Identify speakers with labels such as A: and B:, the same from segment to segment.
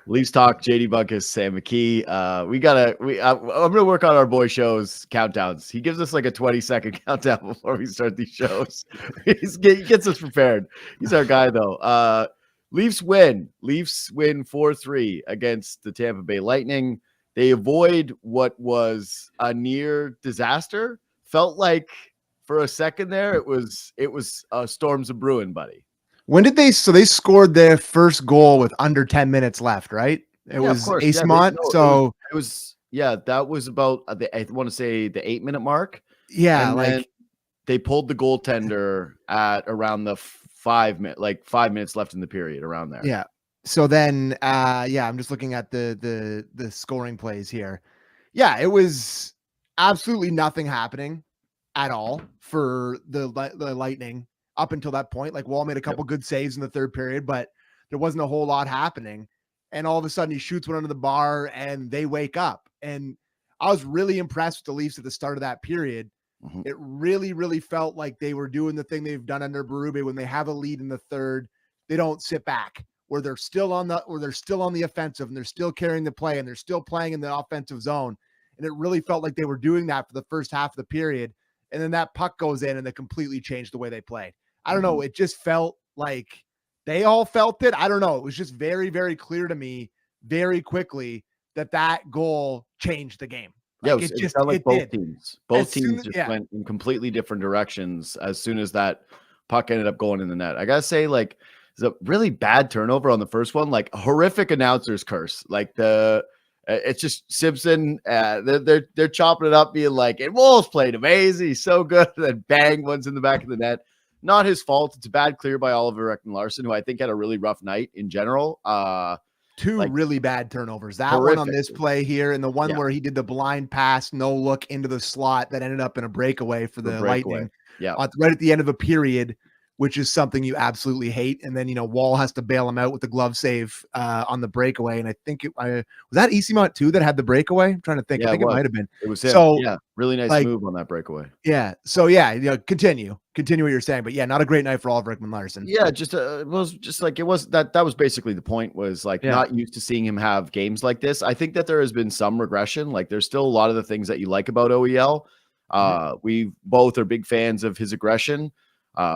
A: Leafs talk. JD Bunkis, Sam McKee. I'm gonna work on our boy show's countdowns. He gives us like a 20-second countdown before we start these shows. He gets us prepared. He's our guy though. Leafs win. Leafs win 4-3 against the Tampa Bay Lightning. They avoid what was a near disaster. Felt like for a second there, it was storms of brewing, buddy.
B: When did they scored their first goal with under 10 minutes left, right? It was Asimont.
A: That was about I want to say the 8-minute mark.
B: Yeah,
A: and they pulled the goaltender at around the 5 minutes left in the period around there.
B: Yeah. So then I'm just looking at the scoring plays here. Yeah, it was absolutely nothing happening at all for the Lightning up until that point. Like Woll made a couple good saves in the third period, but there wasn't a whole lot happening. And all of a sudden he shoots one under the bar and they wake up. And I was really impressed with the Leafs at the start of that period. Mm-hmm. It really, really felt like they were doing the thing they've done under Berube. When they have a lead in the third, they don't sit back, where they're still on the offensive and they're still carrying the play and they're still playing in the offensive zone. And it really felt like they were doing that for the first half of the period. And then that puck goes in and they completely changed the way they played. I don't know. It just felt like they all felt it. I don't know. It was just very, very clear to me very quickly that goal changed the game.
A: Like it felt like both teams went in completely different directions as soon as that puck ended up going in the net. I gotta say, like, it's a really bad turnover on the first one, like a horrific announcer's curse. Like it's just Simpson. They're chopping it up, being like, "And Woll's played amazing, he's so good." And then bang, one's in the back of the net. Not his fault. It's a bad clear by Oliver Ekman-Larsson, who I think had a really rough night in general.
B: Two really bad turnovers. That horrific one on this play here, and the one where he did the blind pass, no look into the slot that ended up in a breakaway for the Lightning.
A: Yeah,
B: right at the end of a period, which is something you absolutely hate. And then, Woll has to bail him out with the glove save on the breakaway. And I think was that Easymont too that had the breakaway? I'm trying to think. I think it might have been.
A: It was him. So really nice move on that breakaway.
B: Yeah. So continue what you're saying. But not a great night for Oliver Ekman-Larsson.
A: Yeah, it was just like it was that was basically the point, was like not used to seeing him have games like this. I think that there has been some regression. Like there's still a lot of the things that you like about OEL. We both are big fans of his aggression.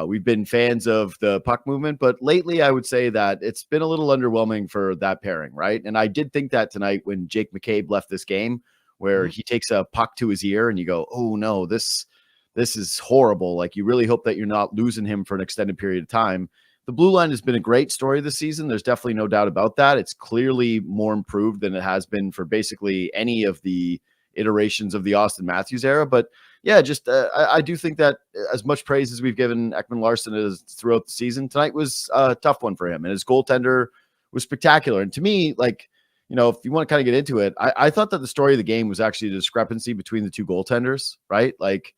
A: We've been fans of the puck movement, but lately I would say that it's been a little underwhelming for that pairing, right? And I did think that tonight when Jake McCabe left this game, where he takes a puck to his ear and you go, oh no, this is horrible. Like you really hope that you're not losing him for an extended period of time. The blue line has been a great story this season. There's definitely no doubt about that. It's clearly more improved than it has been for basically any of the iterations of the Austin Matthews era. But I do think that as much praise as we've given Ekman-Larsson as throughout the season, tonight was a tough one for him, and his goaltender was spectacular. And to me, like, if you want to kind of get into it, I thought that the story of the game was actually the discrepancy between the two goaltenders, right? Like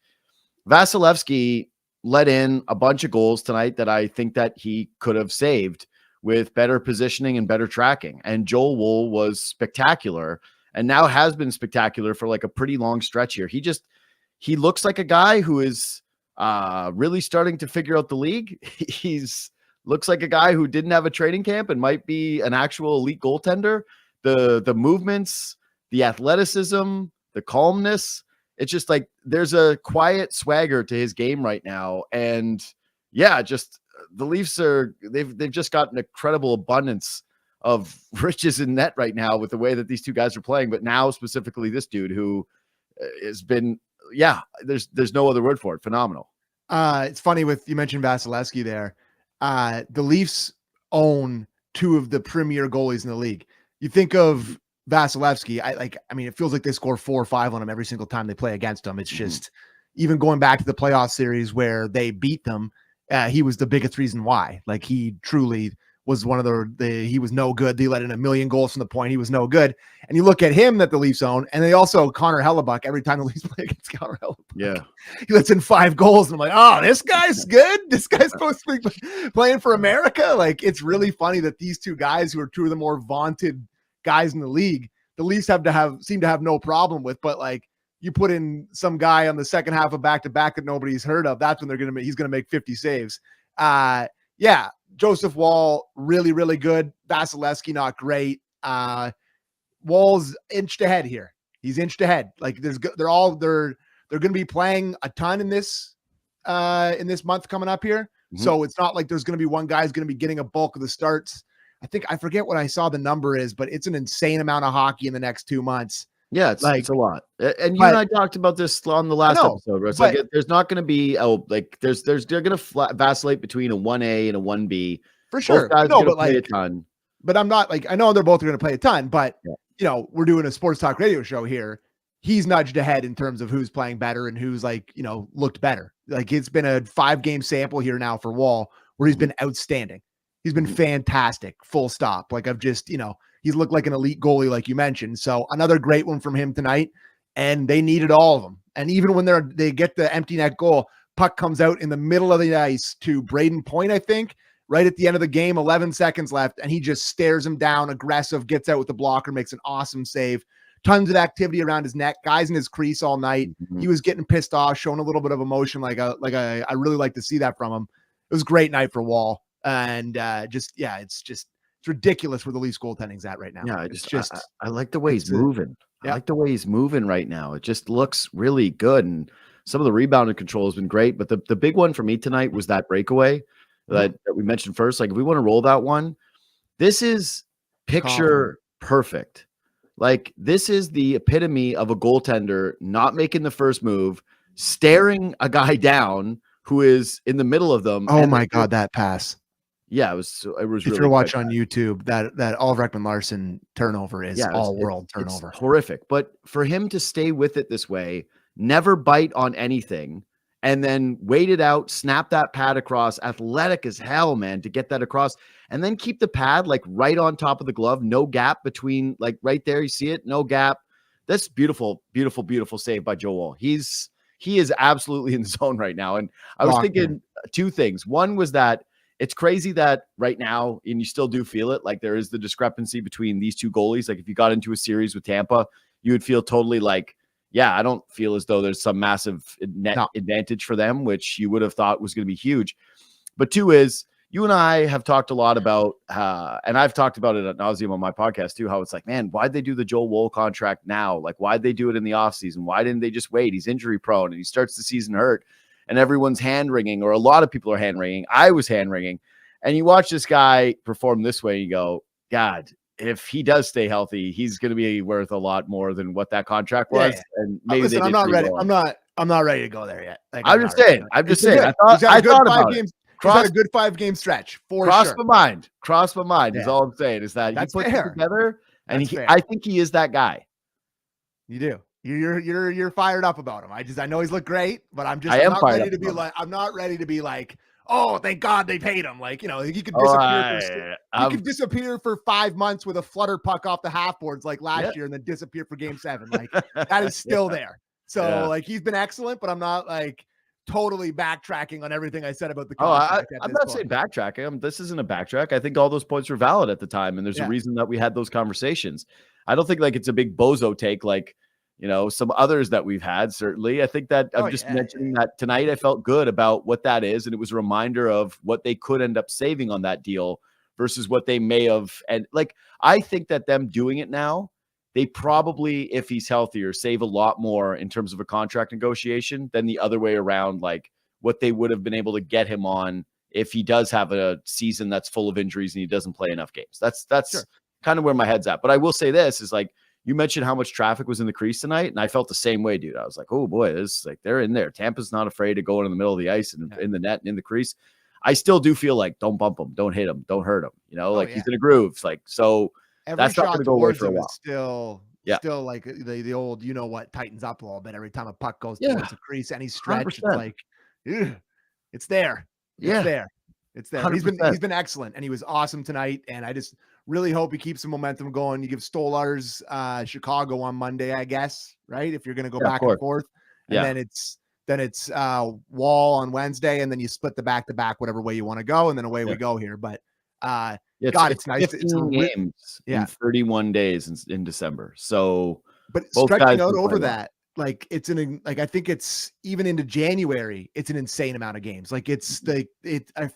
A: Vasilevsky let in a bunch of goals tonight that I think that he could have saved with better positioning and better tracking. And Joel Woll was spectacular and now has been spectacular for like a pretty long stretch here. He looks like a guy who is really starting to figure out the league. Looks like a guy who didn't have a training camp and might be an actual elite goaltender. The movements, the athleticism, the calmness. It's just like there's a quiet swagger to his game right now. And just the Leafs they've just got an incredible abundance of riches in net right now with the way that these two guys are playing. But now specifically this dude who has been, there's no other word for it. Phenomenal.
B: It's funny you mentioned Vasilevsky there. The Leafs own two of the premier goalies in the league. You think of Vasilevsky, it feels like they score 4 or 5 on him every single time they play against him. It's just, even going back to the playoff series where they beat them, he was the biggest reason why. Like he truly was one of he was no good. They let in 1 million goals from the point. He was no good. And you look at him that the Leafs own, and they also Connor Hellebuck every time the Leafs play against Connor Hellebuck.
A: Yeah.
B: He lets in 5 goals. And I'm like, oh, this guy's good. This guy's supposed to be playing for America. Like, it's really funny that these two guys who are two of the more vaunted guys in the league, the Leafs seem to have no problem with, but like you put in some guy on the second half of back-to-back that nobody's heard of, that's when he's going to make 50 saves. Joseph Woll, really, really good. Vasilevsky, not great. Woll's inched ahead here. He's inched ahead. Like they're going to be playing a ton in this month coming up here. Mm-hmm. So it's not like there's going to be one guy's going to be getting a bulk of the starts. I forget what I saw the number is, but it's an insane amount of hockey in the next 2 months.
A: Yeah, it's a lot. And you and I talked about this on the last episode, right? So there's not going to be they're going to vacillate between a 1A and a 1B.
B: For sure.
A: Both guys are going to play a ton.
B: But I'm not I know they're both going to play a ton, but we're doing a sports talk radio show here. He's nudged ahead in terms of who's playing better and who's looked better. Like it's been a 5-game sample here now for Woll where he's been outstanding. He's been fantastic, full stop. Like I've just, he's looked like an elite goalie, like you mentioned. So another great one from him tonight. And they needed all of them. And even when they get the empty net goal, puck comes out in the middle of the ice to Braden Point, I think, right at the end of the game, 11 seconds left. And he just stares him down, aggressive, gets out with the blocker, makes an awesome save. Tons of activity around his neck, guys in his crease all night. Mm-hmm. He was getting pissed off, showing a little bit of emotion. I really like to see that from him. It was a great night for Woll. And it's ridiculous where the Leafs goaltending's at right now.
A: Yeah, I like the way he's moving. I like the way he's moving right now. It just looks really good. And some of the rebounding control has been great. But the big one for me tonight was that breakaway that we mentioned first. Like if we want to roll that one, this is picture perfect. Like this is the epitome of a goaltender not making the first move, staring a guy down who is in the middle of them.
B: Oh my God, that pass.
A: Yeah, it was
B: if
A: really
B: you're watching on YouTube, that Oliver Ekman-Larsson turnover is all-world turnover.
A: It's horrific. But for him to stay with it this way, never bite on anything, and then wait it out, snap that pad across, athletic as hell, man, to get that across, and then keep the pad like right on top of the glove, no gap between, like right there, you see it, no gap. That's beautiful, beautiful, beautiful save by Joe Woll. He is absolutely in the zone right now. And I was thinking two things. One was that it's crazy that right now, and you still do feel it, like there is the discrepancy between these two goalies. Like if you got into a series with Tampa, you would feel totally like, yeah, I don't feel as though there's some massive net advantage for them, which you would have thought was going to be huge. But two is, you and I have talked a lot about, and I've talked about it ad nauseum on my podcast too, how it's like, man, why'd they do the Joe Woll contract now? Like, why'd they do it in the offseason? Why didn't they just wait? He's injury prone and he starts the season hurt. And everyone's hand wringing, or a lot of people are hand wringing. I was hand wringing. And you watch this guy perform this way, and you go, God, if he does stay healthy, he's going to be worth a lot more than what that contract was. Yeah. And maybe listen,
B: I'm not ready. I'm not ready to go there yet.
A: Like, I'm just saying. I thought about it.
B: He's had a good 5-game stretch.
A: Cross my mind. Yeah. Is all I'm saying. Is that he puts it together, and I think he is that guy.
B: You do. You're fired up about him. I know he's looked great, but I'm not ready to be like, oh, thank God they paid him. Like, he could disappear. He could disappear for 5 months with a flutter puck off the half boards like last year, and then disappear for Game 7. Like that is still there. So like he's been excellent, but I'm not like totally backtracking on everything I said about the contract.
A: I'm not saying backtracking. This isn't a backtrack. I think all those points were valid at the time, and there's a reason that we had those conversations. I don't think like it's a big bozo take like some others that we've had. Certainly, I think that I'm just mentioning that tonight. I felt good about what that is, and it was a reminder of what they could end up saving on that deal versus what they may have. And like, I think that them doing it now, they probably, if he's healthier, save a lot more in terms of a contract negotiation than the other way around. Like what they would have been able to get him on if he does have a season that's full of injuries and he doesn't play enough games. That's kind of where my head's at. But I will say this is like, you mentioned how much traffic was in the crease tonight, and I felt the same way, dude. I was like, oh boy, this like they're in there. Tampa's not afraid to go in the middle of the ice and in the net and in the crease. I still do feel like don't bump him, don't hit him, don't hurt him. He's in a groove. Like so,
B: every
A: that's not going to go away for a while.
B: Still like the old, tightens up a little bit every time a puck goes towards the crease. Any stretch, 100%. It's like, it's there. It's there. 100%. He's been excellent, and he was awesome tonight. And I just really hope he keeps the momentum going. You give Stolar's Chicago on Monday, I guess, right? If you're going to go back and forth, and then it's Woll on Wednesday, and then you split the back-to-back whatever way you want to go, and then away we go here. But it's nice.
A: 15 games in 31 days in December. So,
B: but stretching out over that. Like I think it's even into January, it's an insane amount of games. Like if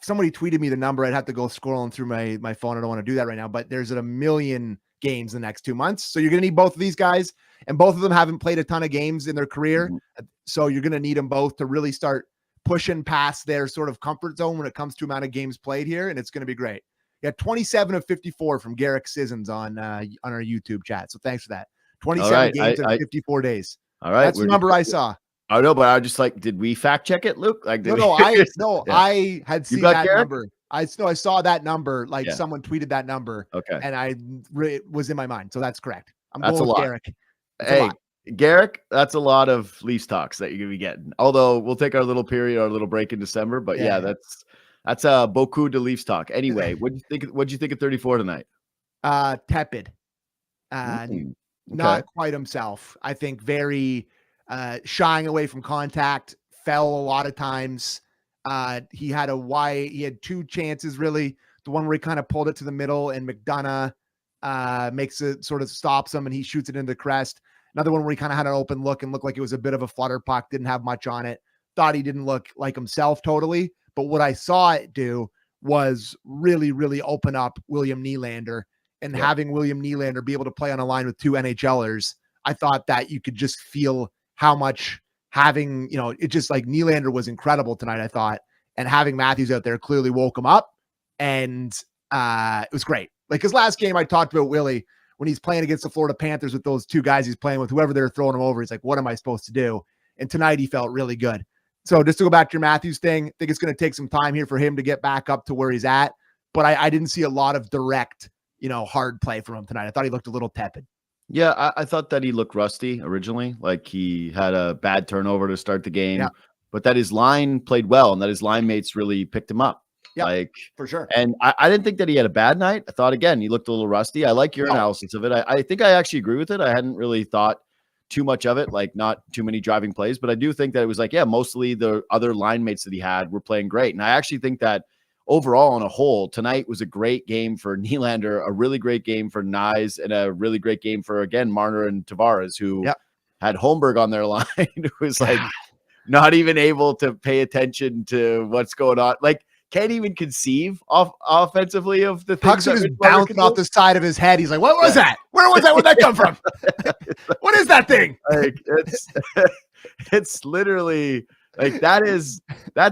B: somebody tweeted me the number, I'd have to go scrolling through my phone. I don't want to do that right now, but there's 1 million games in the next 2 months. So you're going to need both of these guys, and both of them haven't played a ton of games in their career. So you're going to need them both to really start pushing past their sort of comfort zone when it comes to amount of games played here. And it's going to be great. Yeah. 27 of 54 from Garrick Sissons on our YouTube chat. So thanks for that. 27 games in 54 days.
A: All right.
B: That's the number I saw.
A: I know, but I just like, did we fact check it, Luke? Like,
B: I had seen that
A: Garrick?
B: number. I saw that number. Like someone tweeted that number.
A: Okay.
B: And it was in my mind. So that's correct.
A: That's
B: going with
A: Garrick. Hey, Garrick, that's a lot of Leafs talks that you're going to be getting. Although we'll take our little break in December. But that's a beaucoup de Leafs talk. Anyway, what'd you think of 34 tonight?
B: Tepid. Not quite himself. I think very shying away from contact, fell a lot of times. He had two chances, really. The one where he kind of pulled it to the middle and McDonough makes it, sort of stops him, and he shoots it into the crest. Another one where he kind of had an open look and looked like it was a bit of a flutter puck, didn't have much on it. Thought he didn't look like himself totally. But what I saw it do was really, really open up William Nylander, and having William Nylander be able to play on a line with two NHLers. I thought that you could just feel how much having, it just like Nylander was incredible tonight, I thought. And having Matthews out there clearly woke him up. And it was great. Like his last game, I talked about Willie when he's playing against the Florida Panthers with those two guys he's playing with, whoever they're throwing him over. He's like, what am I supposed to do? And tonight he felt really good. So just to go back to your Matthews thing, I think it's going to take some time here for him to get back up to where he's at. But I didn't see a lot of direct, hard play from him tonight. I thought he looked a little tepid.
A: Yeah, I thought that he looked rusty originally. Like he had a bad turnover to start the game, but that his line played well and that his line mates really picked him up.
B: Yeah,
A: like
B: for sure.
A: And I didn't think that he had a bad night. I thought, again, he looked a little rusty. I like your analysis of it. I think I actually agree with it. I hadn't really thought too much of it, like not too many driving plays, but I do think that it was like, mostly the other line mates that he had were playing great. And I actually think that overall on a whole, tonight was a great game for Nylander, a really great game for Nyes, and a really great game for, again, Marner and Tavares, who had Holmberg on their line, who was like not even able to pay attention to what's going on. Like, can't even conceive offensively of the things
B: that was bouncing off the side of his head. He's like, what was that? Where was that? Where'd that come from? What is that thing?
A: Like, it's literally like, that's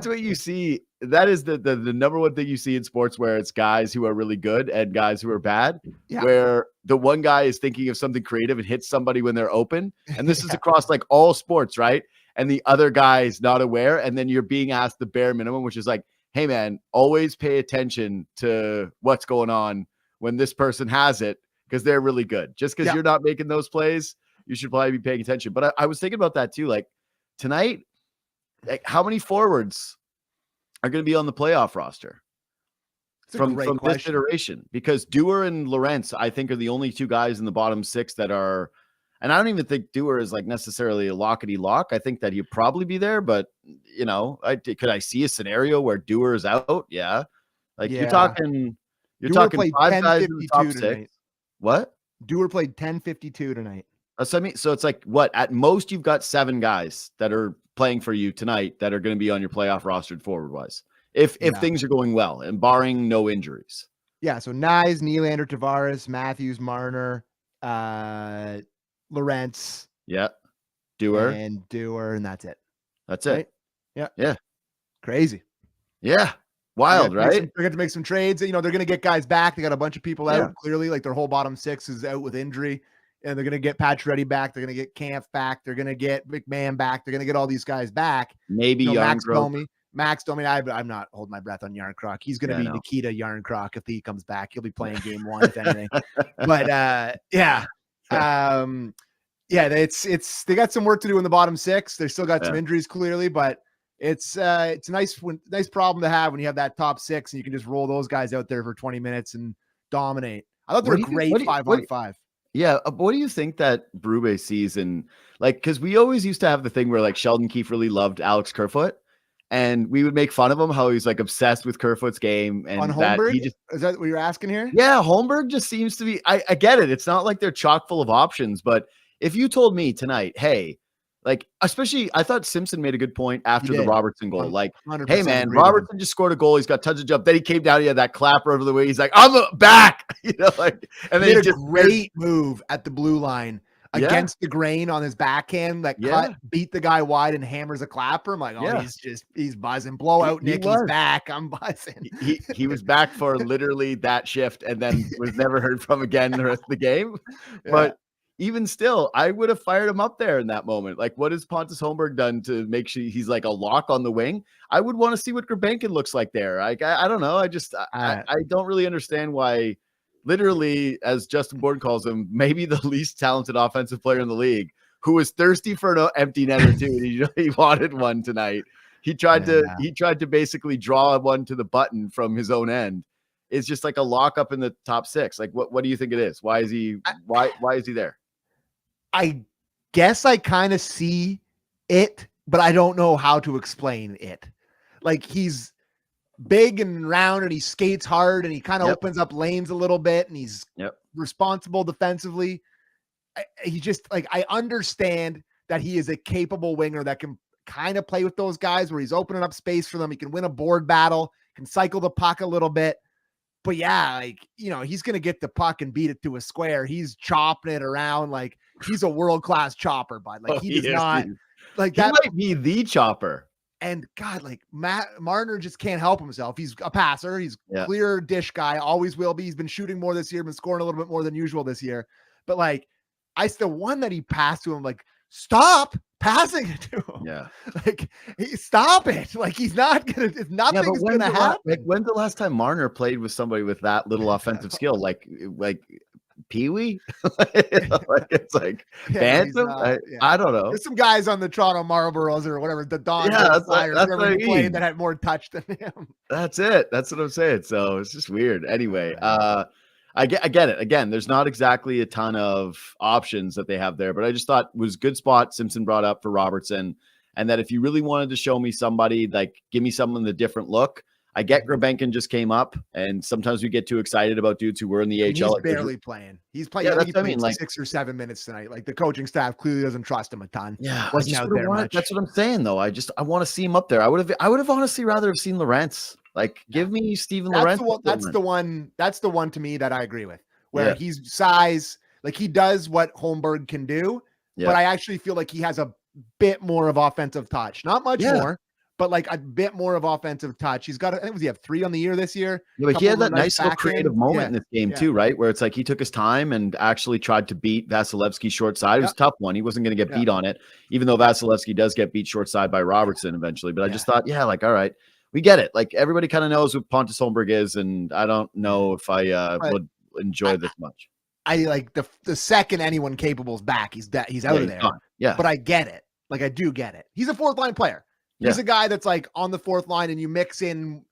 A: what you see. That is the number one thing you see in sports, where it's guys who are really good and guys who are bad, where the one guy is thinking of something creative and hits somebody when they're open. And this is across like all sports, right? And the other guy is not aware. And then you're being asked the bare minimum, which is like, hey man, always pay attention to what's going on when this person has it, because they're really good. Just because you're not making those plays, you should probably be paying attention. But I was thinking about that too. Like tonight, like how many forwards are going to be on the playoff roster from this iteration? Because Dewar and Lorentz, I think, are the only two guys in the bottom six that are, and I don't even think Dewar is like necessarily a lockety lock. I think that he'd probably be there, but could I see a scenario where Dewar is out? Yeah. Like you're talking five guys in the top six. What?
B: Dewar played 10:52 tonight.
A: So it's like what? At most, you've got 7 guys that are playing for you tonight that are going to be on your playoff rostered forward wise, if things are going well and barring no injuries.
B: Yeah. So Nyes, Nylander, Tavares, Matthews, Marner, Lorentz.
A: Yeah. Dewar, and
B: that's it.
A: That's it.
B: Right?
A: Yeah.
B: Crazy.
A: Yeah. Wild, right?
B: They're going to make some trades. They're going to get guys back. They got a bunch of people out. Clearly, like their whole bottom 6 is out with injury. And they're going to get Pacioretty back. They're going to get Kampf back. They're going to get McMahon back. They're going to get all these guys back.
A: Maybe
B: Max Domi. I'm not holding my breath on Yarncroc. He's going to be Nikita Yarncroc if he comes back. He'll be playing game 1 if anything. But they got some work to do in the bottom 6. They still got some injuries clearly, but it's a nice problem to have when you have that top 6 and you can just roll those guys out there for 20 minutes and dominate. I thought they were great 5-on-5.
A: Yeah. What do you think that Berube sees in, like, because we always used to have the thing where like Sheldon Keefe really loved Alex Kerfoot, and we would make fun of him how he's like obsessed with Kerfoot's game. And
B: on Holmberg? Is that what you're asking here?
A: Yeah. Holmberg just seems to be, I get it. It's not like they're chock full of options, but if you told me tonight, hey, like, especially, I thought Simpson made a good point after the Robertson goal. Like,
B: 100%
A: hey, man, Robertson just scored a goal. He's got tons of jump. Then he came down. He had that clapper over the way. He's like, I'm back. Like, and then
B: he
A: he
B: made a great move at the blue line against the grain on his backhand. That cut, beat the guy wide and hammers a clapper. I'm like, oh, he's buzzing. Blowout Nick, he's back. I'm buzzing.
A: He was back for literally that shift and then was never heard from again the rest of the game. But even still, I would have fired him up there in that moment. Like, what has Pontus Holmberg done to make sure he's like a lock on the wing? I would want to see what Gurbankin looks like there. Like, I don't know. I don't really understand why, literally, as Justin Borden calls him, maybe the least talented offensive player in the league, who was thirsty for an empty netter too. He wanted one tonight. He tried to basically draw one to the button from his own end. It's just like a lock up in the top six. Like, what do you think it is? Why is he there?
B: I guess I kind of see it, but I don't know how to explain it. Like, he's big and round and he skates hard and he kind of opens up lanes a little bit and he's responsible defensively. He just, like, I understand that he is a capable winger that can kind of play with those guys where he's opening up space for them. He can win a board battle, can cycle the puck a little bit. But yeah, like, he's going to get the puck and beat it to a square. He's chopping it around. Like, he's a world-class chopper, bud. Like, he does not like that.
A: He might be the chopper.
B: And God, like, Marner just can't help himself. He's a passer. He's clear dish guy. Always will be. He's been shooting more this year, been scoring a little bit more than usual this year. But like, the one that he passed to him, like, stop passing it to him. Yeah. Like, stop it. Like, he's not going to, nothing's going to happen.
A: Like, when's the last time Marner played with somebody with that little offensive skill? Like Pee-wee? It's like Bantam? I don't know.
B: There's some guys on the Toronto Marlboros or whatever, the Don Flyers,
A: that's what I mean.
B: Played that had more touch than him.
A: That's it. That's what I'm saying. So it's just weird. Anyway, I get it. Again, there's not exactly a ton of options that they have there, but I just thought it was a good spot Simpson brought up for Robertson. And that if you really wanted to show me somebody, like, give me someone with a different look. I get Gurbankin just came up, and sometimes we get too excited about dudes who were in the AHL.
B: He's barely playing. He's playing. He played like 6 or 7 minutes tonight. Like, the coaching staff clearly doesn't trust him a ton.
A: Yeah,
B: wasn't out there much.
A: That's what I'm saying, though. I want to see him up there. I would have honestly rather have seen Lorentz. Like, give me Steven Lorentz.
B: That's the one to me that I agree with. Where he's size, like, he does what Holmberg can do, but I actually feel like he has a bit more of offensive touch. Not much more, but like a bit more of offensive touch. He's got, I think, he have 3 on the year this year.
A: Yeah, but he had that nice little creative moment in this game too, right? Where it's like he took his time and actually tried to beat Vasilevsky short side. It was a tough one. He wasn't going to get beat on it, even though Vasilevsky does get beat short side by Robertson eventually. But I just thought, like, all right, we get it. Like, everybody kind of knows what Pontus Holmberg is, and I don't know if I would enjoy this much.
B: I like the second anyone capable is back, he's out of there.
A: Gone. Yeah,
B: but I get it. Like, I do get it. He's a 4th line player. He's a guy that's like on the 4th line, and you mix in,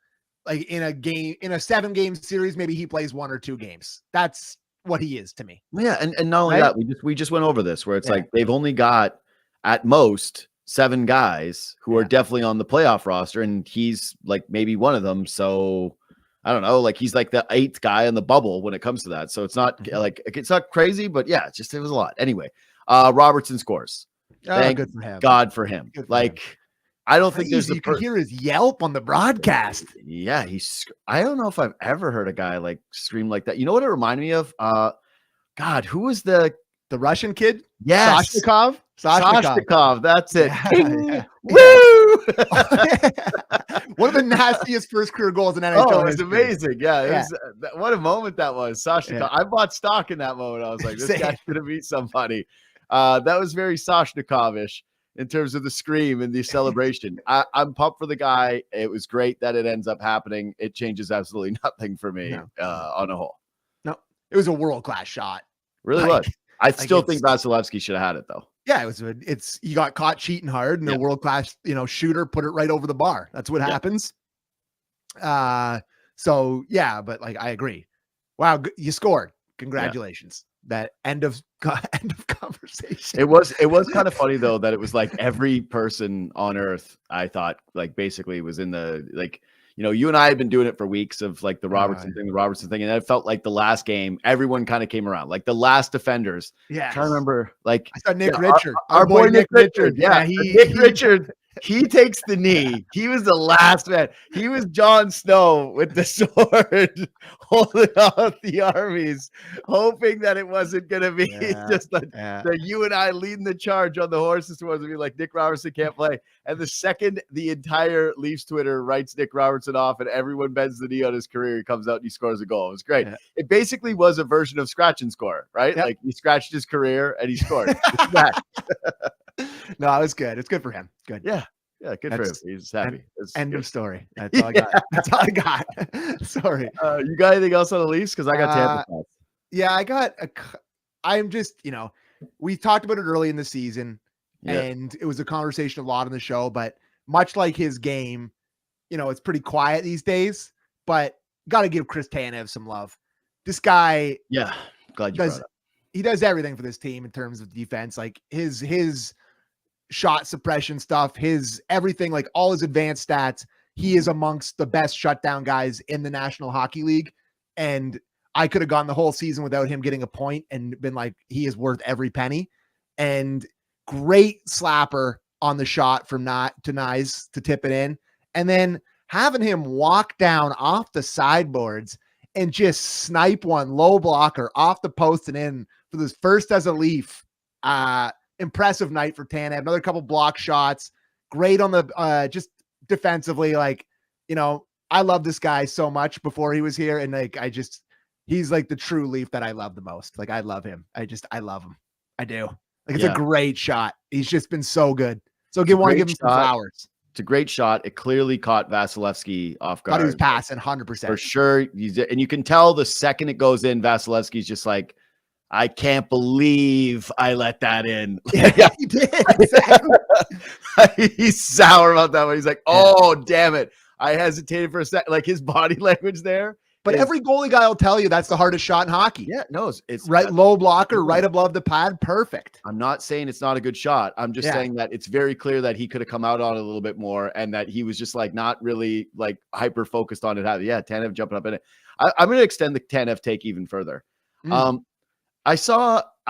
B: like, in a 7-game series, maybe he plays 1 or 2 games. That's what he is to me.
A: Yeah, and not only that, we just went over this where it's like they've only got at most 7 guys who are definitely on the playoff roster, and he's like maybe one of them. So I don't know, like, he's like the 8th guy in the bubble when it comes to that. So it's not like, it's not crazy, but yeah, it was a lot. Anyway, Robertson scores. Thank
B: good for him.
A: God for him.
B: Like,
A: I don't think
B: you could hear his yelp on the broadcast.
A: Yeah, I don't know if I've ever heard a guy like scream like that. You know what it reminded me of? God, who was the
B: Russian kid?
A: Yes,
B: Soshnikov.
A: That's it.
B: Yeah.
A: Woo!
B: One of the nastiest first career goals in NHL.
A: Oh, it was amazing. Yeah, it was. What a moment that was. Soshnikov. Yeah. I bought stock in that moment. I was like, this guy's gonna beat somebody. That was very Soshnikov-ish in terms of the scream and the celebration. I'm pumped for the guy. It was great that it ends up happening. It changes absolutely nothing for me on a whole.
B: No, it was a world-class shot.
A: Really was. I still think Vasilevsky should have had it, though.
B: Yeah, he got caught cheating hard, and a world-class, shooter put it right over the bar. That's what happens. So yeah, but like, I agree. Wow, you scored. Congratulations. That end of conversation.
A: It was kind of funny though that it was like every person on earth, I thought, like, basically was in the, like, you and I had been doing it for weeks of like the Robertson thing. And it felt like the last game, everyone kind of came around, like the last defenders.
B: Yeah.
A: Trying to remember, like
B: I saw Nick Richard,
A: our boy Nick Richard.
B: Yeah.
A: Nick Richard. He takes the knee. He was the last man. He was Jon Snow with the sword holding out the armies, hoping that it wasn't going to be just that you and I leading the charge on the horses towards me, like Nick Robertson can't play. And the second the entire Leafs Twitter writes Nick Robertson off and everyone bends the knee on his career, he comes out and he scores a goal. It was great. Yeah. It basically was a version of scratch and score, right? Yep. Like he scratched his career and he scored.
B: No, it was good. It's good for him. Good.
A: Yeah, good for him. He's happy.
B: End of story. That's all I got. That's all I got. Sorry.
A: You got anything else on the Leafs? Because I got Tampa.
B: Yeah, I'm just, we talked about it early in the season, and it was a conversation a lot on the show, but much like his game, it's pretty quiet these days, but got to give Chris Tanev some love. This guy,
A: glad you
B: he does everything for this team in terms of defense, like his shot suppression stuff, his everything, like all his advanced stats. He is amongst the best shutdown guys in the National Hockey League. And I could have gone the whole season without him getting a point and been like, he is worth every penny. And great slapper on the shot from Tanev to tip it in. And then having him walk down off the sideboards and just snipe one low blocker off the post and in for this first as a Leaf. Impressive night for Tanev. Another couple block shots. Great on the defensively. Like, I love this guy so much before he was here. And like, he's like the true Leaf that I love the most. Like, I love him. I love him. I do. Like, it's a great shot. He's just been so good. So want to give him some flowers.
A: It's a great shot. It clearly caught Vasilevsky off guard.
B: Thought he was passing 100%.
A: For sure. And you can tell the second it goes in, Vasilevsky's just like, I can't believe I let that in.
B: Yeah, he did. Exactly.
A: He's sour about that one. He's like, oh, damn it. I hesitated for a second. Like his body language there.
B: But every goalie guy will tell you that's the hardest shot in hockey.
A: Yeah, no, it's
B: right low blocker, right above the pad. Perfect.
A: I'm not saying it's not a good shot. I'm just saying that it's very clear that he could have come out on it a little bit more and that he was just like not really like hyper focused on it. Yeah, Tanev jumping up in it. I'm going to extend the Tanev take even further. I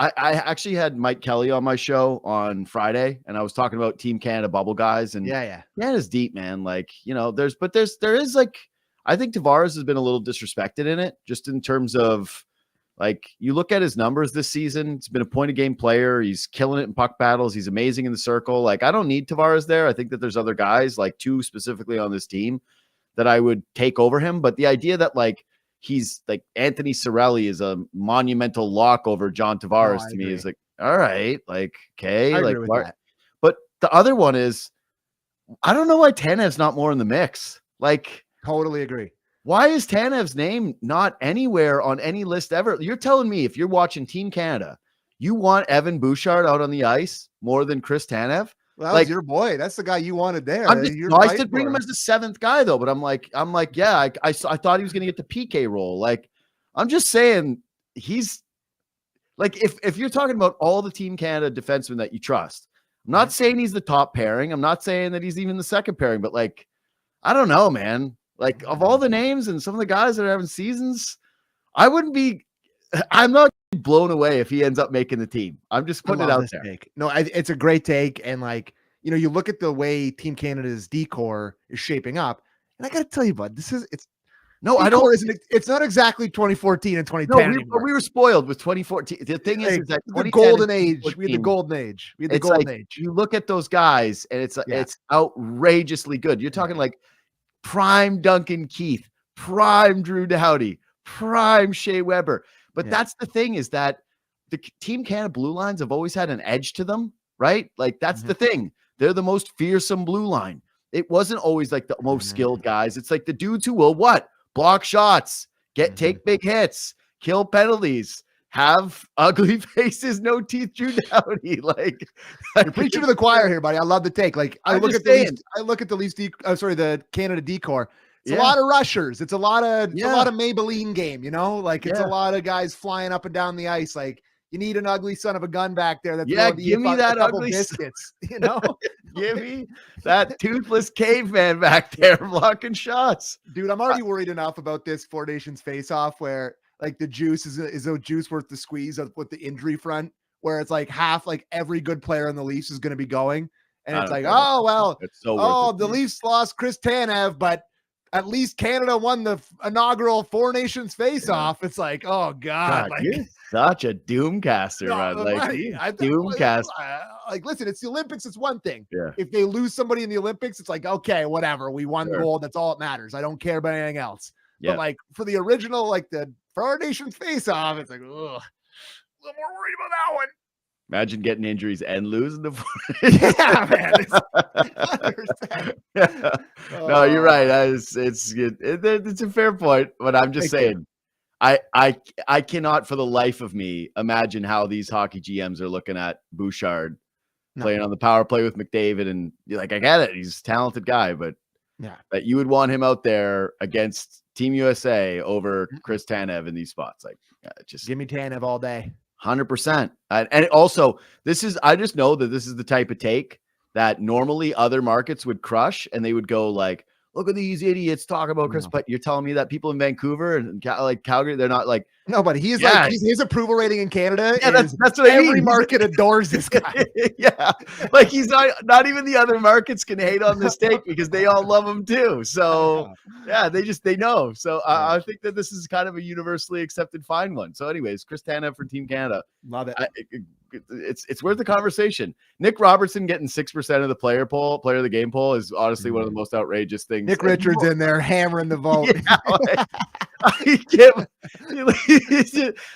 A: actually had Mike Kelly on my show on Friday, and I was talking about Team Canada bubble guys, and Canada's deep, man. Like, there is like, I think Tavares has been a little disrespected in it, just in terms of like, you look at his numbers this season, he's been a point a game player. He's killing it in puck battles. He's amazing in the circle. Like, I don't need Tavares there. I think that there's other guys, like two specifically on this team, that I would take over him. But the idea that like, he's like Anthony Cirelli is a monumental lock over John Tavares to me is like, all right, like, okay.
B: I
A: like,
B: agree with that.
A: But the other one is, I don't know why Tanev's not more in the mix. Like,
B: totally agree.
A: Why is Tanev's name not anywhere on any list ever? You're telling me if you're watching Team Canada, you want Evan Bouchard out on the ice more than Chris Tanev?
B: Well, that was your boy. That's the guy you wanted there.
A: I did bring him as the seventh guy though, but I'm like, yeah, I thought he was going to get the PK role. Like, I'm just saying he's like, if you're talking about all the Team Canada defensemen that you trust, I'm not saying he's the top pairing. I'm not saying that he's even the second pairing, but like, I don't know, man. Like, of all the names and some of the guys that are having seasons, I'm not blown away if he ends up making the team. I'm just putting it out there.
B: Take. No, it's a great take. And like, you look at the way Team Canada's decor is shaping up, and I got to tell you, bud, it's not exactly 2014 and 2010.
A: No, we were spoiled with 2014. The thing is that
B: the golden age. We had the golden age.
A: You look at those guys, and it's outrageously good. You're talking like prime Duncan Keith, prime Drew Doughty, prime Shea Weber. But that's the thing, is that the Team Canada blue lines have always had an edge to them, right? Like, that's the thing. They're the most fearsome blue line. It wasn't always like the most skilled guys. It's like the dudes who will block shots, take big hits, kill penalties, have ugly faces, no teeth, Drew Doughty. Like,
B: you're preaching to the choir here, buddy. I love the take. Like, I look at the Leafs, the Canada decor. It's a lot of rushers. It's a lot of Maybelline game, like it's a lot of guys flying up and down the ice. Like, You need an ugly son of a gun back there. That's
A: give me that ugly
B: biscuits. You know,
A: give me that toothless caveman back there blocking shots,
B: dude. I'm already worried enough about this Four Nations face-off where like the juice is a juice worth the squeeze with the injury front, where it's like half like every good player in the Leafs is going to be going, and it's like, oh well, the Leafs lost Chris Tanev, but at least Canada won the inaugural Four Nations face-off. It's like, oh God, like,
A: you're such a doomcaster, man. Like, doomcaster.
B: Like, listen, it's the Olympics. It's one thing.
A: Yeah.
B: If they lose somebody in the Olympics, it's like, okay, whatever. We won gold. That's all that matters. I don't care about anything else. Yeah. But like for the original, like the Four Nations face-off, it's like, ugh, a little more worried about that one.
A: Imagine getting injuries and losing the.
B: Yeah, man.
A: Yeah. No, you're right. It's a fair point, but I'm just saying, I cannot for the life of me imagine how these hockey GMs are looking at Bouchard playing on the power play with McDavid, and you're like, I get it, he's a talented guy, but that you would want him out there against Team USA over Chris Tanev in these spots, like just
B: give me Tanev all day.
A: 100%. And also, I just know that this is the type of take that normally other markets would crush, and they would go like, look at these idiots talking about Chris. But you're telling me that people in Vancouver and like Calgary, they're not like,
B: no, but he's like, his approval rating in Canada.
A: Yeah, that's what I mean.
B: Every market adores this guy.
A: Yeah. Like he's not even the other markets can hate on this take because they all love him too. So yeah, they know. So I think that this is kind of a universally accepted fine one. So anyways, Chris Tanev for Team Canada.
B: Love it.
A: It's worth the conversation. Nick Robertson getting 6% of the player of the game poll is honestly one of the most outrageous things.
B: Nick Richards in there hammering the vote.
A: Yeah, I can't,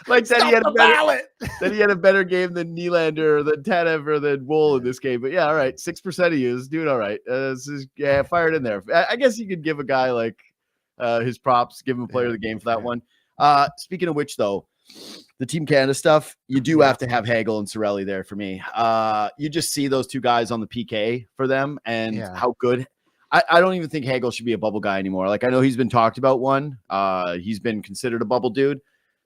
A: like that he had a better game than Nylander or than Tanev or than Woll in this game. But yeah, all right, 6% of you is doing all right. Fired in there. I guess you could give a guy like his props, give him a player of the game for that one. Speaking of which, though, the Team Canada stuff, you do have to have Hagel and Cirelli there for me. You just see those two guys on the PK for them and how good. I don't even think Hagel should be a bubble guy anymore. Like, I know he's been talked about one. He's been considered a bubble dude.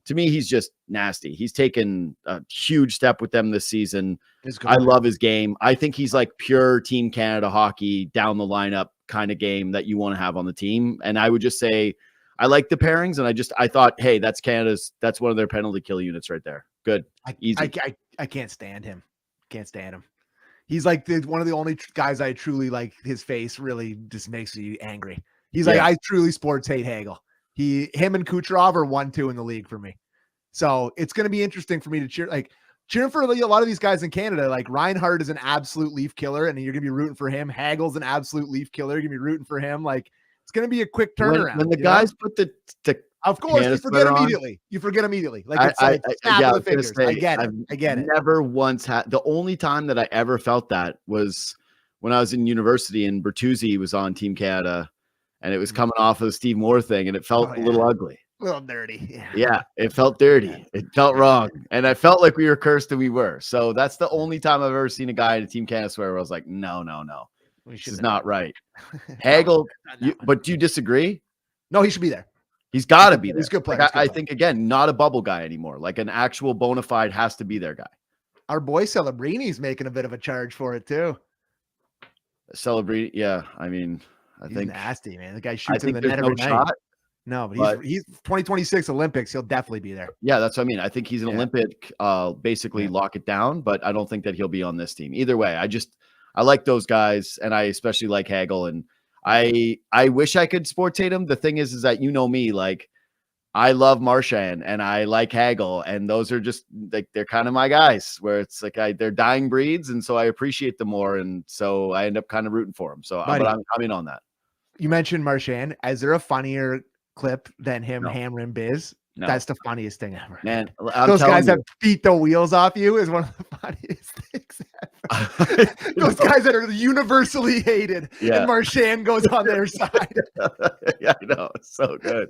A: To me, he's just nasty. He's taken a huge step with them this season. I love his game. I think he's like pure Team Canada hockey down the lineup kind of game that you want to have on the team. And I would just say, I like the pairings, and I thought, hey, that's one of their penalty kill units right there. Good. Easy.
B: I can't stand him. Can't stand him. He's like one of the only guys I truly like. His face really just makes me angry. He's like, I truly sports hate Hagel. Him and Kucherov are 1-2 in the league for me. So it's going to be interesting for me to cheering for a lot of these guys in Canada. Like Reinhardt is an absolute Leaf killer, and you're going to be rooting for him. Hagel's an absolute Leaf killer. You're going to be rooting for him. Like, it's going to be a quick turnaround.
A: When the guys put the
B: of course, you forget immediately. You forget immediately. Like it's like snap of the fingers. I get it. I get it.
A: Never once had. The only time that I ever felt that was when I was in university and Bertuzzi was on Team Canada, and it was coming off of the Steve Moore thing, and it felt a little ugly.
B: A little dirty.
A: Yeah, it felt dirty. It felt wrong. And I felt like we were cursed and we were. So that's the only time I've ever seen a guy in a Team Canada swear where I was like, no. This is not right. Hagel, but do you disagree?
B: No, he should be there.
A: He's got to be there.
B: He's a good player.
A: Like, I think, again, not a bubble guy anymore. Like an actual bona fide has to be their guy.
B: Our boy Celebrini's making a bit of a charge for it, too.
A: Celebrini, yeah. I mean,
B: he's
A: think
B: nasty, man. The guy shoots in the net every night. No, but he's 2026 Olympics. He'll definitely be there.
A: Yeah, that's what I mean. I think he's an Olympic, basically lock it down, but I don't think that he'll be on this team. Either way, I like those guys, and I especially like Hagel, and I wish I could sportate him. The thing is that you know me, like I love Marchand and I like Hagel, and those are just like they're kind of my guys. Where it's like they're dying breeds, and so I appreciate them more, and so I end up kind of rooting for them. So I'm in on that. You
B: mentioned Marchand. Is there a funnier clip than him hammering Biz? No. That's the funniest thing ever.
A: Man,
B: those guys that beat the wheels off you is one of the funniest things ever. Those guys that are universally hated, and Marchand goes on their side.
A: Yeah, I know. It's so good.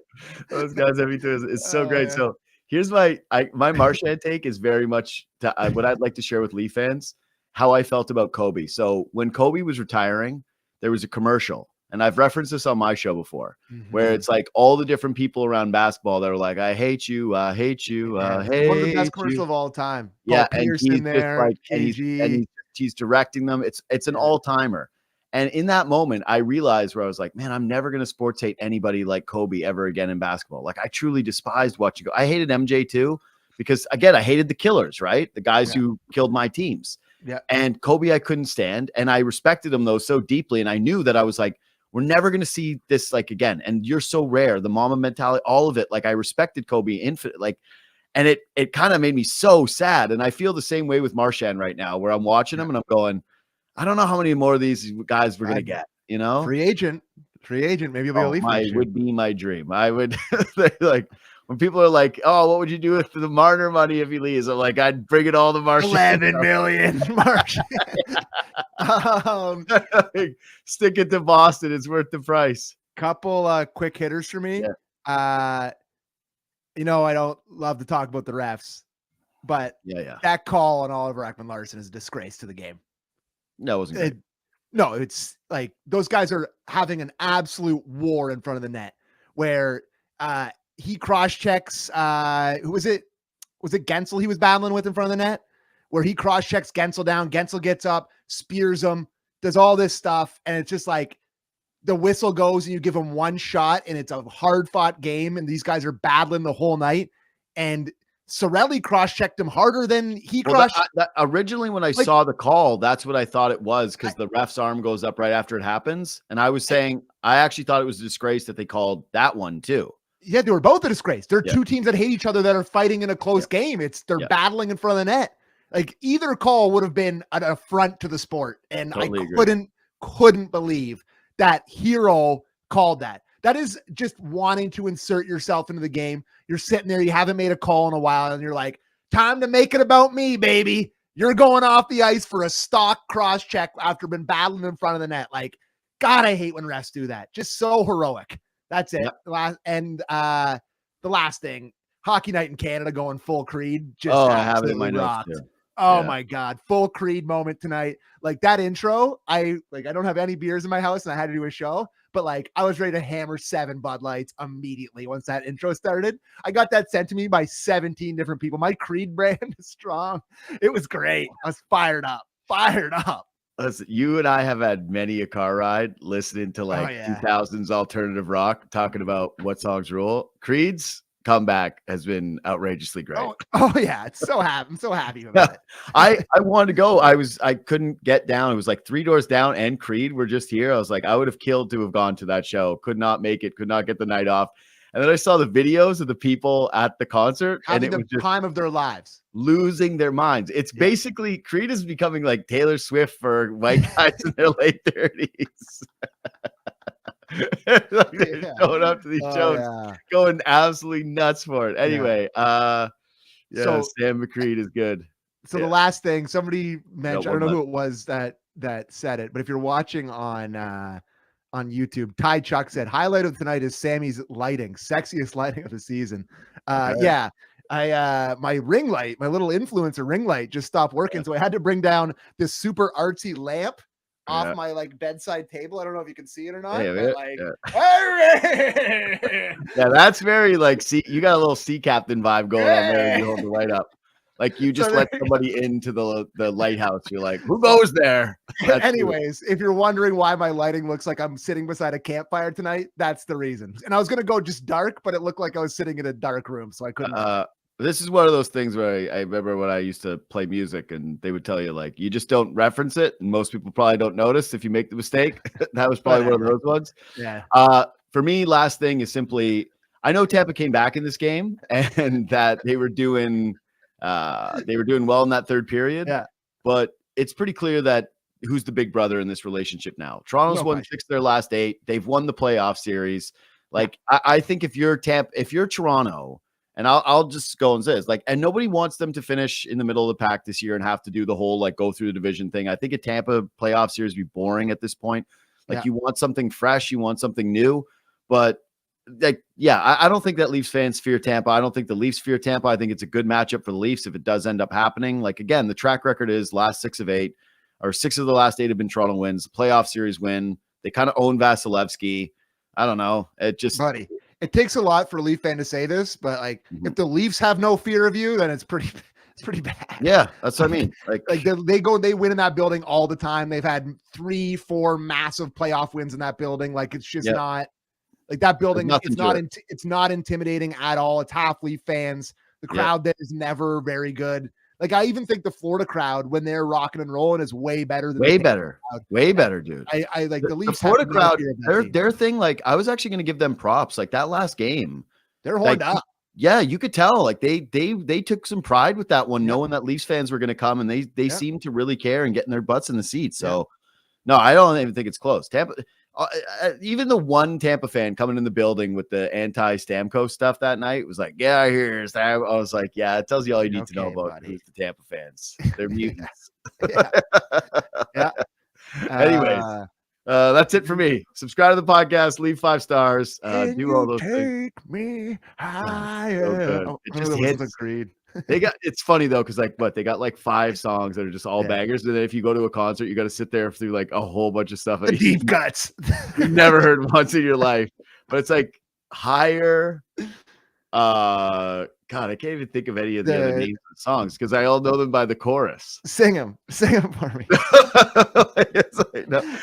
A: Those guys every two is so great. Yeah. So here's my Marchand take is very much what I'd like to share with Leaf fans, how I felt about Kobe. So when Kobe was retiring, there was a commercial. And I've referenced this on my show before, where it's like all the different people around basketball that are like, I hate you, I hate you, I hate
B: one of the best
A: you.
B: commercials of all time.
A: Yeah,
B: Paul
A: and
B: Pearson
A: he's
B: there,
A: just like, and he's directing them. It's an all-timer. And in that moment, I realized where I was like, man, I'm never going to sports hate anybody like Kobe ever again in basketball. Like, I truly despised watching go. I hated MJ too, because again, I hated the killers, right? The guys who killed my teams.
B: Yeah.
A: And Kobe, I couldn't stand. And I respected him though so deeply. And I knew that I was like, we're never going to see this like again. And you're so rare. The mama mentality, all of it. Like, I respected Kobe infinite. Like, and it kind of made me so sad. And I feel the same way with Marchand right now, where I'm watching him and I'm going, I don't know how many more of these guys we're going to get, you know?
B: Free agent. Maybe you'll be a Leaf.
A: Would be my dream. I would like when people are like, oh, what would you do with the Marner money if he leaves? I'm like, I'd bring it all to Marchand.
B: 11 million. Marchand.
A: Stick it to Boston. It's worth the price.
B: Couple quick hitters for me.
A: Yeah.
B: You know, I don't love to talk about the refs, but that call on Oliver Ekman-Larsson is a disgrace to the game.
A: No, it wasn't good.
B: No, it's like those guys are having an absolute war in front of the net where he cross-checks, who was it? Was it Gensel he was battling with in front of the net? Where he cross-checks Gensel down. Gensel gets up, spears him, does all this stuff, and it's just like the whistle goes and you give him one shot, and it's a hard-fought game, and these guys are battling the whole night, and Cirelli cross-checked him harder than he
A: originally when I saw the call, that's what I thought it was, because the ref's arm goes up right after it happens. And I was saying, I actually thought it was a disgrace that they called that one too.
B: Yeah, they were both a disgrace. They're two teams that hate each other that are fighting in a close game. They're battling in front of the net. Like, either call would have been an affront to the sport. And totally couldn't believe that Hero called that. That is just wanting to insert yourself into the game. You're sitting there, you haven't made a call in a while, and you're like, time to make it about me, baby. You're going off the ice for a stock cross check after been battling in front of the net. Like, God, I hate when refs do that. Just so heroic. That's it. The last thing, Hockey Night in Canada going full Creed. Just
A: I have it in my notes too.
B: Oh my God. Full Creed moment tonight. Like, that intro, I don't have any beers in my house and I had to do a show, but like, I was ready to hammer 7 Bud Lights immediately once that intro started. I got that sent to me by 17 different people. My Creed brand is strong. It was great. I was fired up.
A: Listen, you and I have had many a car ride listening to 2000s alternative rock, talking about what songs rule. Creed's comeback has been outrageously great.
B: Oh yeah, I'm so happy about it.
A: I wanted to go. I couldn't get down. It was like 3 doors down, and Creed were just here. I was like, I would have killed to have gone to that show. Could not make it. Could not get the night off. And then I saw the videos of the people at the concert,
B: having the time of their lives,
A: losing their minds. It's basically Creed is becoming like Taylor Swift for white guys in their late 30s. They're showing up to these shows, going absolutely nuts for it. Anyway, so Sam McKee is good.
B: So the last thing somebody mentioned, I don't know who it was that said it, but if you're watching on YouTube, Ty Chuck said highlight of tonight is Sammy's lighting, sexiest lighting of the season. My ring light, my little influencer ring light just stopped working, so I had to bring down this super artsy lamp off my like bedside table. I don't know if you can see it or not.
A: That's very like, see, you got a little sea captain vibe going on there when you hold the light up. Like, you just let somebody into the lighthouse. You're like, who goes there?
B: Anyways, if you're wondering why my lighting looks like I'm sitting beside a campfire tonight, that's the reason. And I was gonna go just dark, but it looked like I was sitting in a dark room, so I couldn't.
A: This is one of those things where I remember when I used to play music, and they would tell you, like, you just don't reference it, and most people probably don't notice if you make the mistake. That was probably one of those ones.
B: Yeah.
A: For me, last thing is simply, I know Tampa came back in this game and that they were doing well in that third period.
B: Yeah.
A: But it's pretty clear that who's the big brother in this relationship now. Toronto's won 6 of their last 8. They've won the playoff series. Like, I think if you're Toronto, and I'll just go and say this, like, and nobody wants them to finish in the middle of the pack this year and have to do the whole, like, go through the division thing. I think a Tampa playoff series would be boring at this point. Like, you want something fresh, you want something new, but like, I don't think that Leafs fans fear Tampa. I don't think the Leafs fear Tampa. I think it's a good matchup for the Leafs if it does end up happening. Like, again, the track record is last 6 of 8, or 6 of the last 8 have been Toronto wins. The playoff series win. They kind of own Vasilevsky. I don't know. It just,
B: buddy, it takes a lot for a Leaf fan to say this, but like if the Leafs have no fear of you, then it's pretty bad.
A: Yeah, that's what I mean.
B: Like they win in that building all the time. They've had 3-4 massive playoff wins in that building. Like it's just not like that building. It's not intimidating at all. It's half Leaf fans. The crowd there is never very good. Like I even think the Florida crowd when they're rocking and rolling is way better than
A: way better, dude.
B: I like the Leafs.
A: The Florida crowd. Their thing. Like I was actually going to give them props. Like that last game,
B: they're horned up.
A: Yeah, you could tell. Like they took some pride with that one, knowing that Leafs fans were going to come, and they seem to really care and getting their butts in the seats. So, no, I don't even think it's close. Tampa, even the one Tampa fan coming in the building with the anti-Stamkos stuff that night was like, "Yeah, I hear Stam." I was like, "Yeah, it tells you all you need to know about the Tampa fans. They're mutants." Anyways. That's it for me. Subscribe to the podcast, leave 5 stars, do all those things. Take me higher. It just hits. It's funny though, because they got like 5 songs that are just all bangers. And then if you go to a concert, you got to sit there through like a whole bunch of stuff.
B: The deep cuts
A: you've never heard once in your life. But it's like higher. God, I can't even think of any of the other names of the songs because I all know them by the chorus.
B: Sing them for me.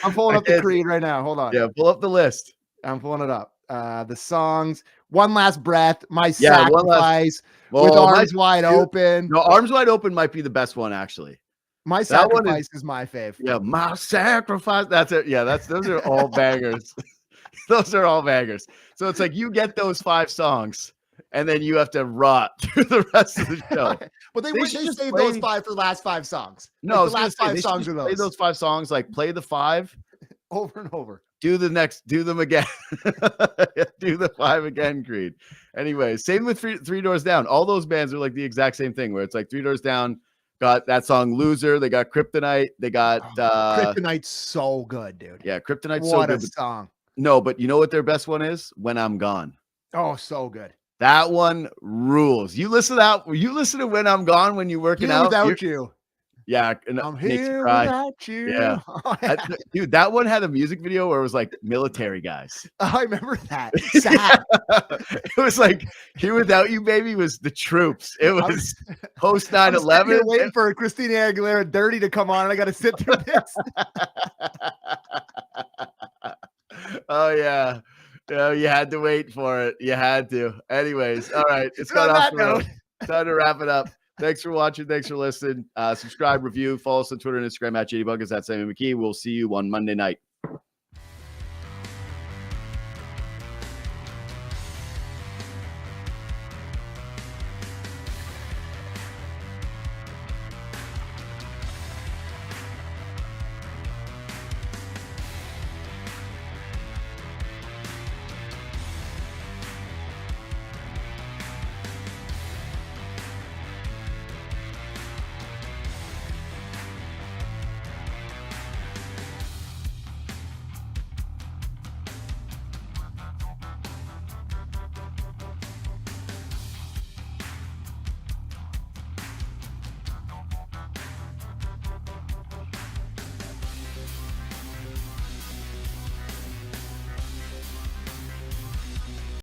B: I'm pulling up the Creed right now. Hold on.
A: Yeah, pull up the list.
B: I'm pulling it up. The songs: One Last Breath, My Sacrifice, With Arms Wide Open.
A: No, Arms Wide Open might be the best one actually.
B: My Sacrifice is my fave.
A: Yeah, My Sacrifice. That's it. Yeah, those are all bangers. Those are all bangers. So it's like you get those 5 songs. And then you have to rot through the rest of the show.
B: But they saved those 5 for the last 5 songs.
A: No,
B: the last 5 songs are those.
A: Play those 5 songs, like play the 5
B: over and over.
A: Do them again. Do the 5 again, Creed. Anyway, same with Three Doors Down. All those bands are like the exact same thing where it's like 3 Doors Down got that song Loser. They got Kryptonite. They got
B: Kryptonite's so good, dude.
A: Yeah, Kryptonite's so good.
B: What a song.
A: No, but you know what their best one is? When I'm Gone.
B: Oh, so good.
A: That one rules. You listen to When I'm Gone when you're working out.
B: Without you.
A: Yeah.
B: I'm here without you.
A: Yeah. Dude, that one had a music video where it was like military guys.
B: Oh, I remember that. Sad.
A: It was like Here Without You, Baby was the troops. It was post 9/11.
B: I'm waiting for Christina Aguilera Dirty to come on and I got to sit through this.
A: Oh, yeah. No, you had to wait for it. You had to. Anyways, all right. It's got off the road. Time to wrap it up. Thanks for watching. Thanks for listening. Subscribe, review, follow us on Twitter and Instagram at JD Bunkis, at Sam McKee. We'll see you on Monday night.